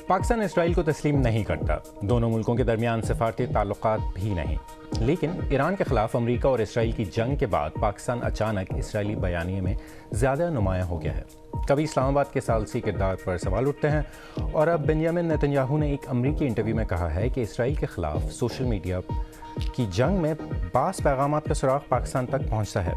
Pakistan Israel को तस्लीम नहीं करता, दोनों मुल्कों के दरमियान सफारती ताल्लुकात भी नहीं। लेकिन ईरान के खिलाफ अमरीका और इसराइल की जंग के बाद पाकिस्तान अचानक इसराइली बयानिए में ज़्यादा नुमायाँ हो गया है। कभी इस्लामाबाद के सालसी किरदार पर सवाल उठते हैं और अब बेंजामिन नेतन्याहू ने एक अमरीकी इंटरव्यू में कहा है कि इसराइल के खिलाफ सोशल मीडिया की जंग में बास पैगामात का सुराग पाकिस्तान तक पहुँचता है।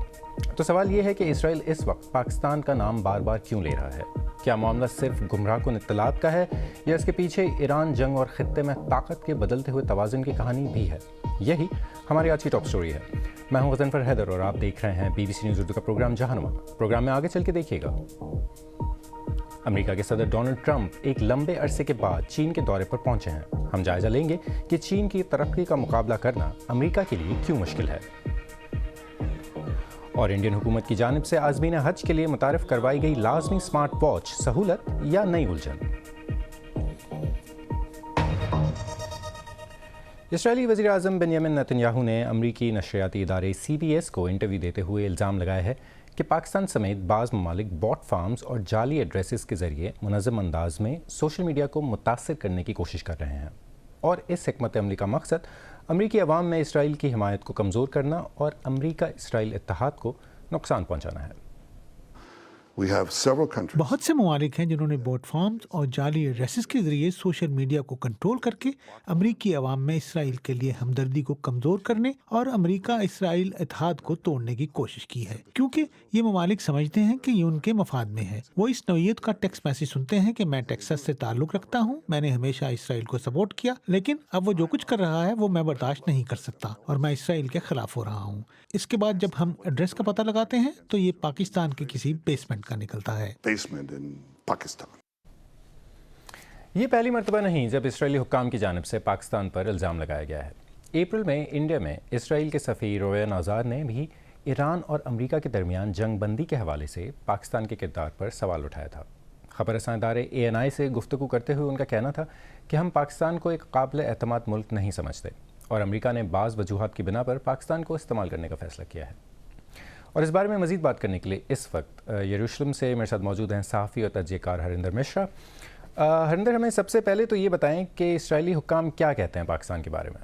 तो सवाल ये है कि इसराइल इस वक्त पाकिस्तान का नाम बार बार क्यों ले रहा है? क्या मामला सिर्फ गुमराह कुन इत्तलात का है या इसके पीछे ईरान जंग और खित्ते में ताकत के बदलते हुए तवाज़ुन की कहानी भी है? यही हमारी आज की टॉप स्टोरी है। मैं हूं गज़नफ़र हैदर और आप देख रहे हैं BBC न्यूज़ उर्दू का प्रोग्राम जहानुमा। प्रोग्राम में आगे चल के देखिएगा। अमेरिका के सदर डोनाल्ड ट्रंप एक लंबे अरसे के बाद चीन के दौरे पर पहुंचे हैं। हम जायजा लेंगे कि चीन की तरक्की का मुकाबला करना अमेरिका के लिए क्यों मुश्किल है। और इंडियन हुकूमत की जानिब से आज़मीन हज के लिए मुतारिफ करवाई गई लाजमी स्मार्ट वॉच सहूलत या नई उलझन। इसराइली वज़ीर आज़म बेंजामिन नेतन्याहू ने अमरीकी नशरियाती इदारे CBS को इंटरव्यू देते हुए इल्ज़ाम लगाया है कि पाकिस्तान समेत बाज़ ममालिक बॉट फार्म्स और जाली एड्रेसेस के ज़रिए मुनज़्ज़म अंदाज में सोशल मीडिया को मुतासिर करने की कोशिश कर रहे हैं और इस हिकमत अमली का मकसद अमरीकी अवाम में इसराइल की हिमायत को कमज़ोर करना और अमरीका इसराइल इत्तेहाद को नुकसान पहुँचाना है। बहुत से ममालिक हैं जिन्होंने बोट फार्म्स और जाली एड्रेसेस के जरिए सोशल मीडिया को कंट्रोल करके अमरीकी अवाम में इसराइल के लिए हमदर्दी को कमजोर करने और अमरीका इसराइल इत्तेहाद को तोड़ने की कोशिश की है, क्योंकि ये ममालिक समझते हैं कि ये उनके मफाद में है। वो इस नौइयत का टेक्स्ट मैसेज सुनते हैं कि मैं टेक्सास से ताल्लुक रखता हूँ, मैंने हमेशा इसराइल को सपोर्ट किया, लेकिन अब वो जो कुछ कर रहा है वो मैं बर्दाश्त नहीं कर सकता और मैं इसराइल के खिलाफ हो रहा हूँ। इसके बाद जब हम एड्रेस का पता लगाते हैं तो ये पाकिस्तान के किसी बेसमेंट का निकलता है। ये पहली मर्तबा नहीं जब इसराइली हुक्काम की जानिब से पाकिस्तान पर इल्ज़ाम लगाया गया है। अप्रैल में इंडिया में इसराइल के सफ़ीर रोयन आज़ाद ने भी ईरान और अमरीका के दरमियान जंग बंदी के हवाले से पाकिस्तान के किरदार पर सवाल उठाया था। खबर रसां इदारे ANI से गुफ्तगू करते हुए उनका कहना था कि हम पाकिस्तान को एक काबिल एतमाद मुल्क नहीं समझते और अमरीका ने बाज़ वजूहात की बिना पर पाकिस्तान को इस्तेमाल करने का फ़ैसला किया है। और इस बारे में मज़ीद बात करने के लिए इस वक्त यरूशलेम से मेरे साथ मौजूद हैं सहाफ़ी और तजज़ियेकार हरिंदर मिश्रा। हरिंदर, हमें सबसे पहले तो ये बताएं कि इसराइली हुक्काम क्या कहते हैं पाकिस्तान के बारे में।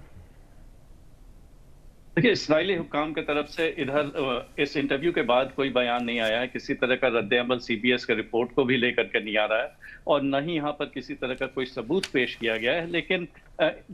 देखिए, इसराइली हुक्काम की तरफ से इधर इस इंटरव्यू के बाद कोई बयान नहीं आया है, किसी तरह का रद्द-ए-अमल CBS के रिपोर्ट को भी लेकर के नहीं आ रहा है और न ही यहाँ पर किसी तरह का कोई सबूत पेश किया गया है। लेकिन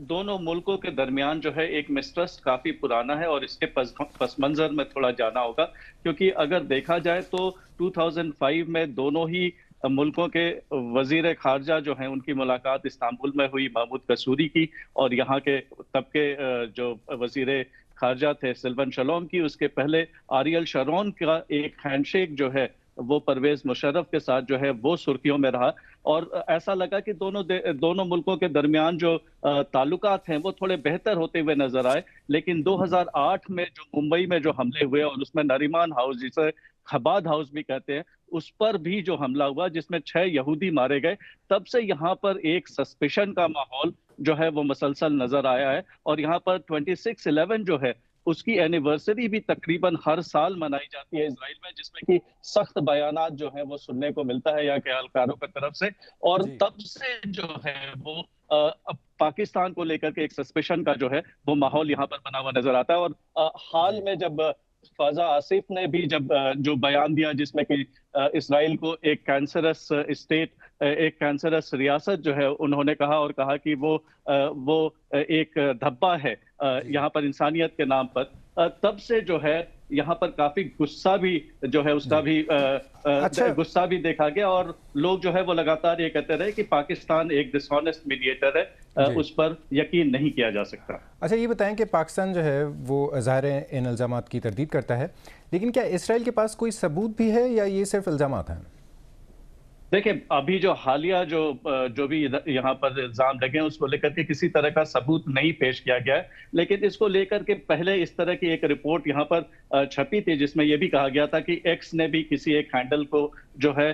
दोनों मुल्कों के दरमियान जो है एक मिसट्रस्ट काफ़ी पुराना है और इसके पस मंज़र में थोड़ा जाना होगा, क्योंकि अगर देखा जाए तो 2005 में दोनों ही मुल्कों के वजीर खारजा जो हैं उनकी मुलाकात इस्तांबुल में हुई महमूद कसूरी की, और यहाँ के तब के जो वजीर खारजा थे सिल्वन शलोम की, उसके पहले आरियल शरोन का एक हैंडशेक जो है वो परवेज मुशर्रफ के साथ जो है वो सुर्खियों में रहा और ऐसा लगा कि दोनों मुल्कों के दरमियान जो ताल्लुकात हैं वो थोड़े बेहतर होते हुए नजर आए। लेकिन 2008 में जो मुंबई में जो हमले हुए और उसमें नरीमान हाउस, जिसे खबाद हाउस भी कहते हैं, उस पर भी जो हमला हुआ जिसमें 6 यहूदी मारे गए, तब से यहाँ पर एक सस्पिशन का माहौल जो है वो मसलसल नजर आया है। और यहाँ पर 26/11 जो है उसकी एनिवर्सरी भी तकरीबन हर साल मनाई जाती है इजराइल में, जिसमें कि सख्त बयानात जो है वो सुनने को मिलता है यहाँ के अहलकारों की तरफ से। और तब से जो है वो अब पाकिस्तान को लेकर के एक सस्पेशन का जो है वो माहौल यहाँ पर बना हुआ नजर आता है। और हाल में जब फाजा आसिफ ने भी जब जो बयान दिया जिसमें कि इसराइल को एक कैंसरस स्टेट, एक कैंसरस रियासत जो है उन्होंने कहा और कहा कि वो एक धब्बा है यहाँ पर इंसानियत के नाम पर, तब से जो है यहाँ पर काफी गुस्सा भी जो है उसका भी गुस्सा भी देखा गया और लोग जो है वो लगातार ये कहते रहे कि पाकिस्तान एक डिसऑनेस्ट मीडिएटर है, उस पर यकीन नहीं किया जा सकता। अच्छा, ये बताएं कि पाकिस्तान जो है वो ज़ाहिर है इन इल्ज़ामात की तरदीद करता है, लेकिन क्या इसराइल के पास कोई सबूत भी है या ये सिर्फ इल्ज़ामात हैं? देखिए, अभी जो हालिया जो भी यहाँ पर इल्जाम लगे हैं उसको लेकर के किसी तरह का सबूत नहीं पेश किया गया है। लेकिन इसको लेकर के पहले इस तरह की एक रिपोर्ट यहाँ पर छपी थी जिसमें यह भी कहा गया था कि एक्स ने भी किसी एक हैंडल को जो है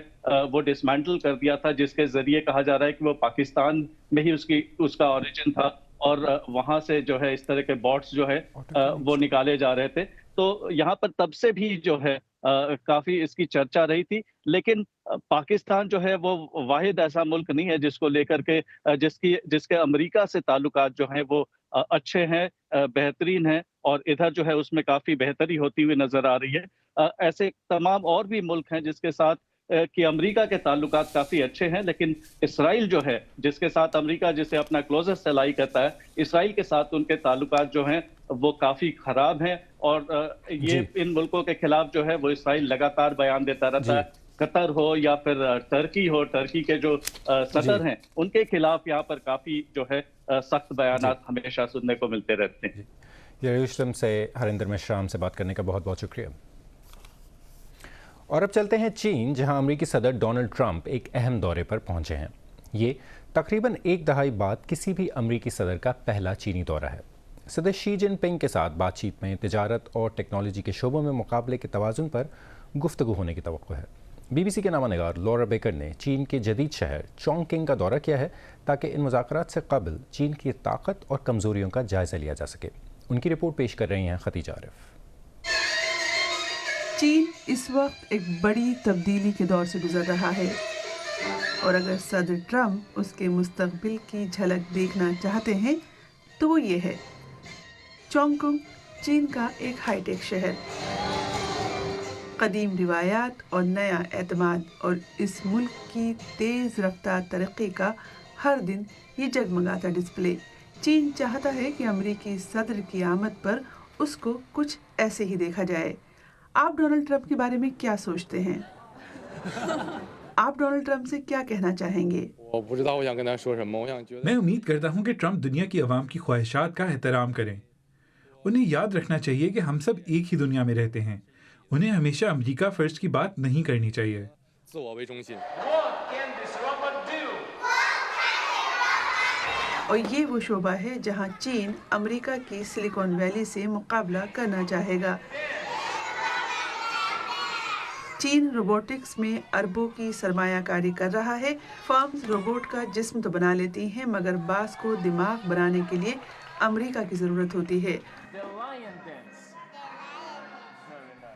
वो डिसमेंटल कर दिया था, जिसके जरिए कहा जा रहा है कि वो पाकिस्तान में ही उसका ओरिजिन था और वहां से जो है इस तरह के बॉट्स जो है वो निकाले जा रहे थे। तो यहाँ पर तब से भी जो है काफी इसकी चर्चा रही थी। लेकिन पाकिस्तान जो है वो वाहिद ऐसा मुल्क नहीं है जिसको लेकर के जिसके अमेरिका से ताल्लुकात जो हैं वो अच्छे हैं, बेहतरीन हैं, और इधर जो है उसमें काफी बेहतरी होती हुई नजर आ रही है। ऐसे तमाम और भी मुल्क हैं जिसके साथ कि अमेरिका के ताल्लुकात काफी अच्छे हैं, लेकिन इसराइल जो है जिसके साथ अमेरिका जिसे अपना क्लोजेस्ट एलाई कहता है, इसराइल के साथ उनके ताल्लुकात जो हैं वो काफी खराब हैं। और ये इन मुल्कों के खिलाफ जो है वो इसराइल लगातार बयान देता रहता है। कतर हो या फिर टर्की हो, टर्की के जो सदर हैं उनके खिलाफ यहाँ पर काफी जो है सख्त बयानात हमेशा सुनने को मिलते रहते हैं। यरूशलेम से हरिंदर मिश्रा से बात करने का बहुत बहुत शुक्रिया। और अब चलते हैं चीन, जहां अमेरिकी सदर डोनाल्ड ट्रंप एक अहम दौरे पर पहुंचे हैं। ये तकरीबन एक दहाई बाद किसी भी अमेरिकी सदर का पहला चीनी दौरा है। सदर शी जिनपिंग के साथ बातचीत में तिजारत और टेक्नोलॉजी के शोबों में मुकाबले के तवाज़ुन पर गुफ्तगू होने की तवक्को है। BBC के नामानिगार लॉरा बेकर ने चीन के जदीद शहर चोंगकिंग का दौरा किया है ताकि इन मुज़ाकरात से कबल चीन की ताकत और कमज़ोरियों का जायज़ा लिया जा सके। उनकी रिपोर्ट पेश कर रही हैं खतीजा आरिफ। चीन इस वक्त एक बड़ी तब्दीली के दौर से गुजर रहा है, और अगर सदर ट्रंप उसके मुस्तकबिल की झलक देखना चाहते हैं तो वो ये है। चोंगकिंग चीन का एक हाईटेक शहर, कदीम रिवायात और नया एतमाद, और इस मुल्क की तेज़ रफ्तार तरक्की का हर दिन ये जगमगाता डिस्प्ले। चीन चाहता है कि अमेरिकी सदर की आमद पर उसको कुछ ऐसे ही देखा जाए। आप डोनाल्ड ट्रंप के बारे में क्या सोचते हैं? आप डोनाल्ड ट्रंप से क्या कहना चाहेंगे? मैं उम्मीद करता हूं कि ट्रंप दुनिया की आवाम की ख्वाहिशात का एहतराम करें। उन्हें याद रखना चाहिए कि हम सब एक ही दुनिया में रहते हैं। उन्हें हमेशा अमेरिका फर्स्ट की बात नहीं करनी चाहिए। और ये वो शोबा है जहां चीन अमेरिका की सिलिकॉन वैली से मुकाबला करना चाहेगा। चीन रोबोटिक्स में अरबों की सरमायाकारी कर रहा है। फर्म्स रोबोट का जिस्म तो बना लेती हैं, मगर बास को दिमाग बनाने के लिए अमेरिका की ज़रूरत होती है।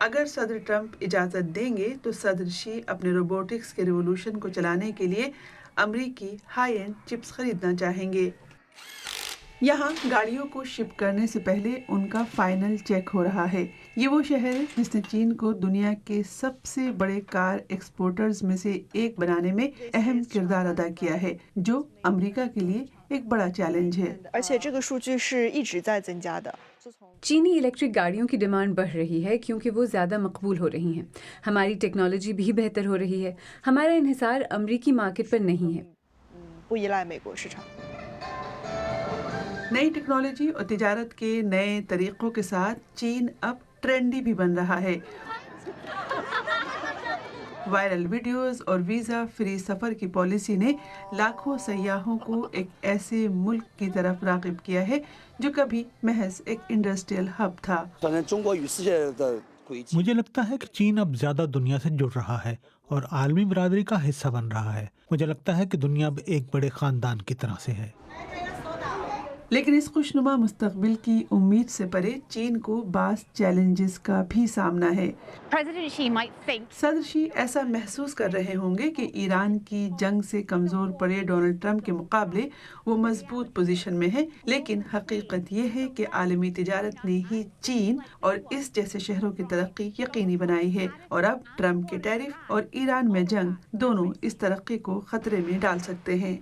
अगर सदर ट्रंप इजाज़त देंगे तो सदर शी अपने रोबोटिक्स के रिवोल्यूशन को चलाने के लिए अमेरिकी हाई एंड चिप्स खरीदना चाहेंगे। यहाँ गाड़ियों को शिप करने से पहले उनका फाइनल चेक हो रहा है। ये वो शहर है जिसने चीन को दुनिया के सबसे बड़े कार एक्सपोर्टर्स में से एक बनाने में अहम किरदार अदा किया है, जो अमेरिका के लिए एक बड़ा चैलेंज है। चीनी इलेक्ट्रिक गाड़ियों की डिमांड बढ़ रही है क्योंकि वो ज़्यादा मकबूल हो रही हैं। हमारी टेक्नोलॉजी भी बेहतर हो रही है। हमारा इन्हिसार अमेरिकी मार्केट पर नहीं है। नई टेक्नोलॉजी और तिजारत के नए तरीक़ों के साथ चीन अब ट्रेंडी भी बन रहा है। वायरल वीडियोस और वीज़ा फ्री सफ़र की पॉलिसी ने लाखों सयाहों को एक ऐसे मुल्क की तरफ राग़िब किया है जो कभी महज एक इंडस्ट्रियल हब था। मुझे लगता है कि चीन अब ज़्यादा दुनिया से जुड़ रहा है और आलमी बरादरी का हिस्सा बन रहा है। मुझे लगता है कि दुनिया अब एक बड़े ख़ानदान की तरह से है। लेकिन इस खुशनुमा मुस्तकबिल की उम्मीद से परे चीन को बास चैलेंजेस का भी सामना है। सदर शी ऐसा महसूस कर रहे होंगे कि ईरान की जंग से कमज़ोर पड़े डोनाल्ड ट्रंप के मुकाबले वो मजबूत पोजीशन में है, लेकिन हकीकत ये है कि आलमी तिजारत ने ही चीन और इस जैसे शहरों की तरक्की यकीनी बनाई है, और अब ट्रंप के टैरिफ और ईरान में जंग दोनों इस तरक्की को खतरे में डाल सकते हैं।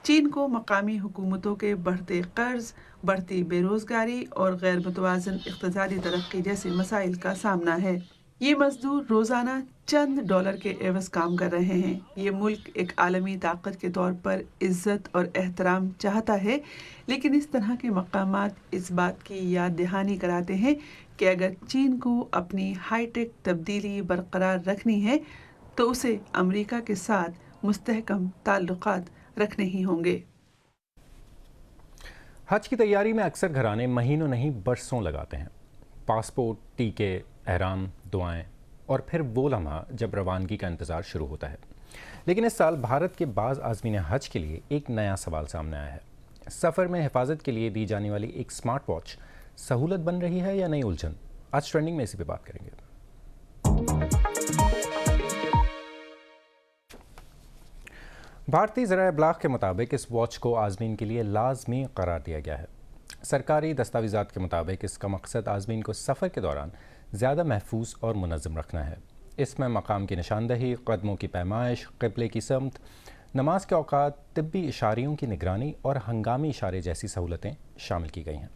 चीन को मकामी हुकूमतों के बढ़ते कर्ज, बढ़ती बेरोजगारी और गैर मुतवाज़न इक़्तिसादी तरक्की जैसे मसाइल का सामना है। ये मजदूर रोज़ाना चंद डॉलर के एवज़ काम कर रहे हैं। ये मुल्क एक आलमी ताकत के तौर पर इज़्ज़त और एहतराम चाहता है, लेकिन इस तरह के मकामात इस बात की याद दहानी कराते हैं कि अगर चीन को अपनी हाईटेक तब्दीली बरकरार रखनी है तो उसे अमेरिका के साथ मुस्तहकम ताल्लुकात रखने ही होंगे। हज की तैयारी में अक्सर घराने महीनों नहीं बरसों लगाते हैं। पासपोर्ट, टीके, एहराम, दुआएं और फिर वो लम्हा जब रवानगी का इंतज़ार शुरू होता है। लेकिन इस साल भारत के बाज़ आज़मीन हज के लिए एक नया सवाल सामने आया है। सफ़र में हिफाजत के लिए दी जाने वाली एक स्मार्ट वॉच सहूलत बन रही है या नई उलझन? आज ट्रेंडिंग में इसी पे बात करेंगे। بھارتی ذرائع ابلاغ کے مطابق اس واچ کو عازمین کے لیے لازمی قرار دیا گیا ہے۔ سرکاری دستاویزات کے مطابق اس کا مقصد عازمین کو سفر کے دوران زیادہ محفوظ اور منظم رکھنا ہے۔ اس میں مقام کی نشاندہی، قدموں کی پیمائش، قبلے کی سمت، نماز کے اوقات، طبی اشاریوں کی نگرانی اور ہنگامی اشارے جیسی سہولتیں شامل کی گئی ہیں۔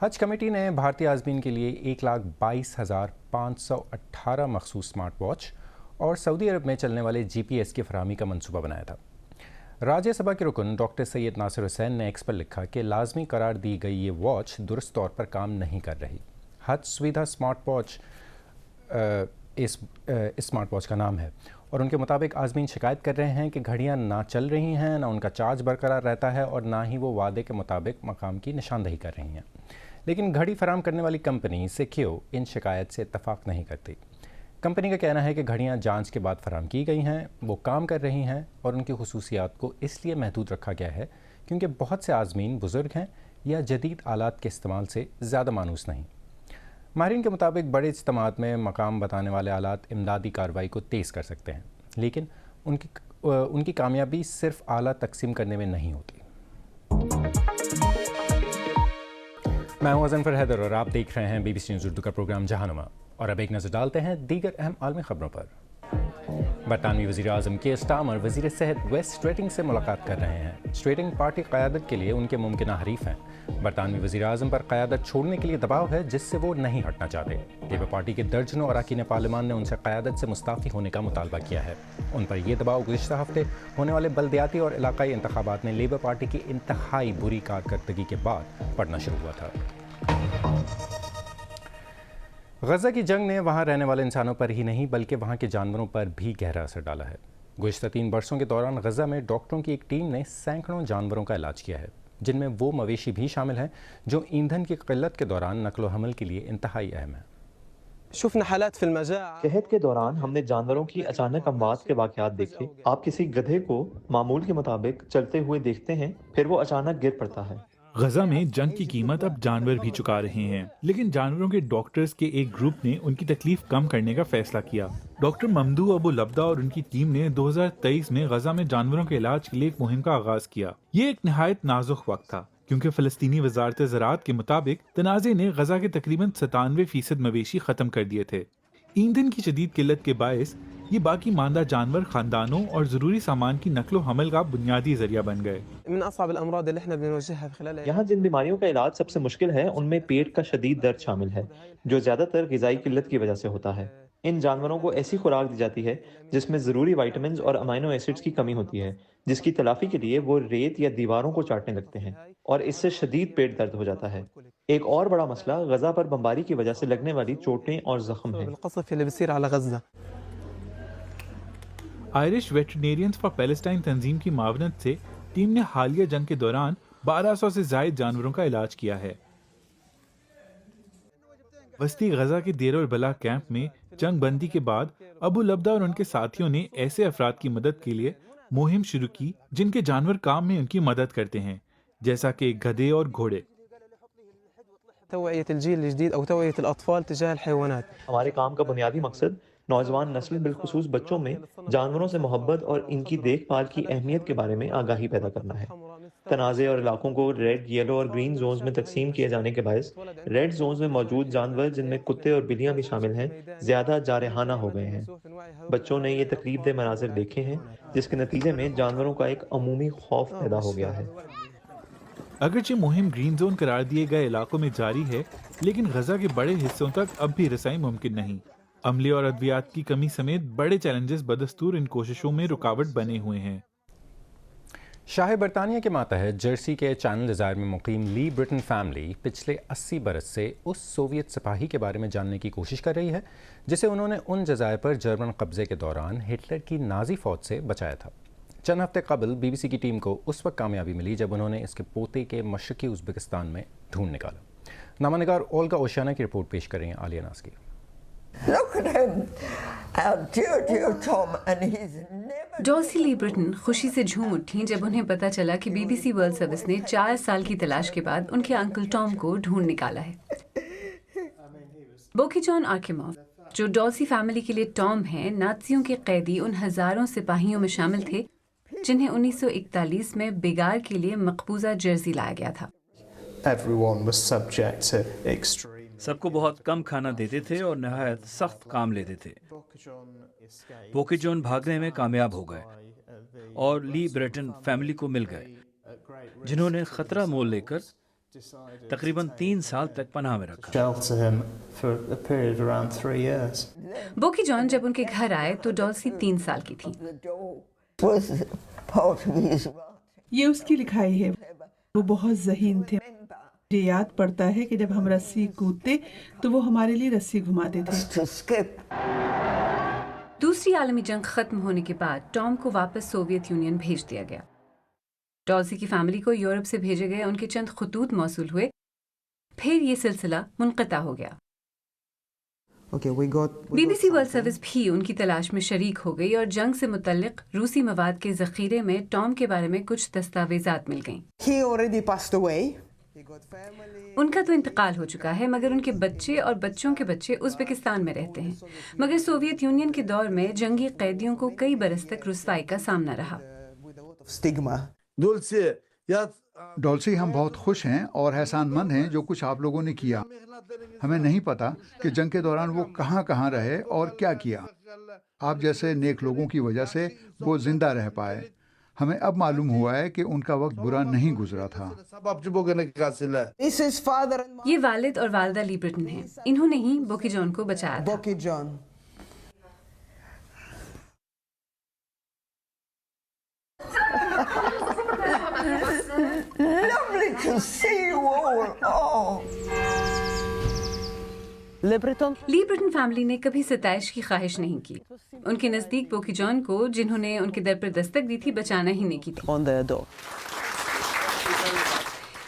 حج کمیٹی نے بھارتی عازمین کے لیے 1,22,518 مخصوص سمارٹ واچ اور سعودی عرب میں چلنے والے GPS کی فراہمی کا منصوبہ بنایا تھا۔ راجیہ سبھا کے رکن ڈاکٹر سید ناصر حسین نے ایکس پر لکھا کہ لازمی قرار دی گئی یہ واچ درست طور پر کام نہیں کر رہی۔ حج سویدھا سمارٹ واچ اس اسمارٹ واچ کا نام ہے، اور ان کے مطابق عازمین شکایت کر رہے ہیں کہ گھڑیاں نہ چل رہی ہیں، نہ ان کا چارج برقرار رہتا ہے اور نہ ہی وہ وعدے کے مطابق مقام کی نشاندہی کر رہی ہیں۔ لیکن گھڑی فراہم کرنے والی کمپنی سیکیو ان شکایت سے اتفاق نہیں کرتی۔ کمپنی کا کہنا ہے کہ گھڑیاں جانچ کے بعد فراہم کی گئی ہیں، وہ کام کر رہی ہیں اور ان کی خصوصیات کو اس لیے محدود رکھا گیا ہے کیونکہ بہت سے عازمین بزرگ ہیں یا جدید آلات کے استعمال سے زیادہ مانوس نہیں۔ ماہرین کے مطابق بڑے اجتماعات میں مقام بتانے والے آلات امدادی کارروائی کو تیز کر سکتے ہیں، لیکن ان کی کامیابی صرف آلہ تقسیم کرنے میں نہیں ہوتی۔ میں ہوں ازنفر حیدر اور آپ دیکھ رہے ہیں BBC نیوز اردو کا پروگرام جہانما، اور اب ایک نظر ڈالتے ہیں دیگر اہم عالمی خبروں پر۔ برطانوی وزیر اعظم کیئر سٹارمر وزیر صحت ویس اسٹریٹنگ سے ملاقات کر رہے ہیں۔ اسٹریٹنگ پارٹی قیادت کے لیے ان کے ممکنہ حریف ہیں۔ برطانوی وزیر اعظم پر قیادت چھوڑنے کے لیے دباؤ ہے جس سے وہ نہیں ہٹنا چاہتے۔ لیبر پارٹی کے درجنوں اراکین پارلیمان نے ان سے قیادت سے مستعفی ہونے کا مطالبہ کیا ہے۔ ان پر یہ دباؤ گزشتہ ہفتے ہونے والے بلدیاتی اور علاقائی انتخابات میں لیبر پارٹی کی انتہائی بری کارکردگی کے بعد پڑنا شروع ہوا تھا۔ غزہ کی جنگ نے وہاں رہنے والے انسانوں پر ہی نہیں بلکہ وہاں کے جانوروں پر بھی گہرا اثر ڈالا ہے۔ گزشتہ 3 برسوں کے دوران غزہ میں ڈاکٹروں کی ایک ٹیم نے سینکڑوں جانوروں کا علاج کیا ہے، جن میں وہ مویشی بھی شامل ہیں جو ایندھن کی قلت کے دوران نقل و حمل کے لیے انتہائی اہم ہیں۔ قحط کے دوران ہم نے جانوروں کی اچانک اموات کے واقعات دیکھے۔ آپ کسی گدھے کو معمول کے مطابق چلتے ہوئے دیکھتے ہیں، پھر وہ اچانک گر پڑتا ہے۔ غزہ میں جنگ کی قیمت اب جانور بھی چکا رہے ہیں، لیکن جانوروں کے ڈاکٹرز کے ایک گروپ نے ان کی تکلیف کم کرنے کا فیصلہ کیا۔ ڈاکٹر ممدو ابو لبدہ اور ان کی ٹیم نے 2023 میں غزہ میں جانوروں کے علاج کے لیے ایک مہم کا آغاز کیا۔ یہ ایک نہایت نازک وقت تھا کیونکہ فلسطینی وزارت زراعت کے مطابق تنازع نے غزہ کے تقریباً 97% مویشی ختم کر دیے تھے۔ ایندھن کی شدید قلت کے باعث یہ باقی ماندہ جانور خاندانوں اور ضروری سامان کی نقل و حمل کا بنیادی ذریعہ بن گئے۔ یہاں جن بیماریوں کا علاج سب سے مشکل ہے ان میں پیٹ کا شدید درد شامل ہے، جو زیادہ تر غذائی قلت کی وجہ سے ہوتا ہے۔ ان جانوروں کو ایسی خوراک دی جاتی ہے جس میں ضروری وائٹامنز اور امینو ایسڈز کی کمی ہوتی ہے، جس کی تلافی کے لیے وہ ریت یا دیواروں کو چاٹنے لگتے ہیں اور اس سے شدید پیٹ درد ہو جاتا ہے۔ ایک اور بڑا مسئلہ غزہ پر بمباری کی وجہ سے لگنے والی چوٹیں اور زخم ہیں۔ آئرش ویٹرینیرینز فار پیلسٹائن تنظیم کی معاونت سے ٹیم نے حالیہ جنگ کے دوران 1200 سے زائد جانوروں کا علاج کیا ہے۔ وسطی غزہ کے دیر البلح کیمپ میں جنگ بندی کے بعد ابو لبدہ اور ان کے ساتھیوں نے ایسے افراد کی مدد کے لیے مہم شروع کی جن کے جانور کام میں ان کی مدد کرتے ہیں، جیسا کہ گدھے اور گھوڑے۔ ہمارے کام کا بنیادی مقصد نوجوان نسل بالخصوص بچوں میں جانوروں سے محبت اور ان کی دیکھ بھال کی اہمیت کے بارے میں آگاہی پیدا کرنا ہے۔ تنازع اور علاقوں کو ریڈ، یلو اور گرین زونز میں تقسیم کیے جانے کے باعث ریڈ زونز میں موجود جانور، جن میں کتے اور بلیاں بھی شامل ہیں، زیادہ جارحانہ ہو گئے ہیں۔ بچوں نے یہ تکلیف دہ مناظر دیکھے ہیں جس کے نتیجے میں جانوروں کا ایک عمومی خوف پیدا ہو گیا ہے۔ اگرچہ مہم گرین زون قرار دیے گئے علاقوں میں جاری ہے، لیکن غزہ کے بڑے حصوں تک اب بھی رسائی ممکن نہیں۔ عملے اور ادویات کی کمی سمیت بڑے چیلنجز بدستور ان کوششوں میں رکاوٹ بنے ہوئے ہیں۔ شاہ برطانیہ کے ماتحت جرسی کے چینل ڈیزائر میں مقیم لی برٹن فیملی پچھلے 80 برس سے اس سوویت سپاہی کے بارے میں جاننے کی کوشش کر رہی ہے جسے انہوں نے ان جزائر پر جرمن قبضے کے دوران ہٹلر کی نازی فوج سے بچایا تھا۔ چند ہفتے قبل BBC کی ٹیم کو اس وقت کامیابی ملی جب انہوں نے اس کے پوتے کے مشرقی ازبکستان میں ڈھونڈ نکالا۔ نامہ نگار اولگا اوشانا کی رپورٹ پیش کر رہی ہیں عالیہ ناز کی۔ ڈالسی لی برٹن خوشی سے جھوم اٹھیں جب انہیں پتا چلا کہ BBC ورلڈ سروس نے 4 سال کی تلاش کے بعد ان کے انکل ٹام کو ڈھونڈ نکالا ہے۔ بوکی جان آرکیموف، جو ڈالسی فیملی کے لیے ٹام ہیں، نازیوں کے قیدی ان ہزاروں سپاہیوں میں شامل تھے जिन्हें 1941 में बिगाड़ के लिए मकबूजा जर्सी लाया गया था। सबको बहुत कम खाना देते थे और नहायत सख्त काम लेते थे। बोकी जॉन भागने में कामयाब हो गए और ली ब्रेटन फैमिली को मिल गए, जिन्होंने खतरा मोल लेकर तकरीबन 3 साल तक पनाह में रखा। बोकी जॉन जब उनके घर आए तो डॉल्सी 3 साल की थी। ये उसकी लिखाई है। वो बहुत ज़हीन थे। मुझे याद पड़ता है कि जब हम रस्सी कूदते तो वो हमारे लिए रस्सी घुमाते थे। दूसरी आलमी जंग खत्म होने के बाद टॉम को वापस सोवियत यूनियन भेज दिया गया। डॉल्सी की फैमिली को यूरोप से भेजे गए उनके चंद खतूत मौसूल हुए। फिर ये सिलसिला मुनक़ता हो गया। BBC वर्ल्ड सर्विस भी उनकी तलाश में शरीक हो गई और जंग से मुतल्लिक रूसी मवाद के ज़ख़ीरे में टॉम के बारे में कुछ दस्तावेज़ात मिल गईं। उनका तो इंतकाल हो चुका है, मगर उनके बच्चे और बच्चों के बच्चे उज़्बेकिस्तान में रहते हैं। मगर सोवियत यूनियन के दौर में जंगी कैदियों को कई बरस तक रुस्वाई का सामना रहा। डॉल्सी, हम बहुत खुश हैं और एहसानमंद हैं जो कुछ आप लोगों ने किया। हमें नहीं पता कि जंग के दौरान वो कहाँ रहे और क्या किया। आप जैसे नेक लोगों की वजह से वो जिंदा रह पाए। हमें अब मालूम हुआ है कि उनका वक्त बुरा नहीं गुजरा था। ये वालिद और वालदा ली ब्रिटन हैं। इन्होंने ही बोकी जॉन को बचाया था। Lovely to see you all. Oh. Lee Britton family ने कभी सताइश की ख्वाहिश नहीं की। उनके नज़दीक बोकी जॉन को, जिन्होंने उनके दर पर दस्तक दी थी, बचाना ही नहीं की थी।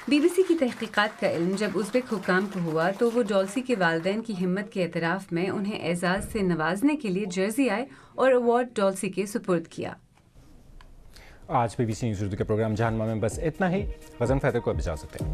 BBC की तहकीकात का इल्म जब उज़्बेक हुक्काम को हुआ तो वो डॉल्सी के वालिदैन की हिम्मत के एतराफ़ में उन्हें एजाज़ से नवाजने के लिए जर्सी आए और अवार्ड डॉल्सी के सुपुर्द किया। आज BBC न्यूज़ उर्दू के प्रोग्राम जानमा में बस इतना ही। ग़ज़न फ़ैदर को अब इजाज़त दें।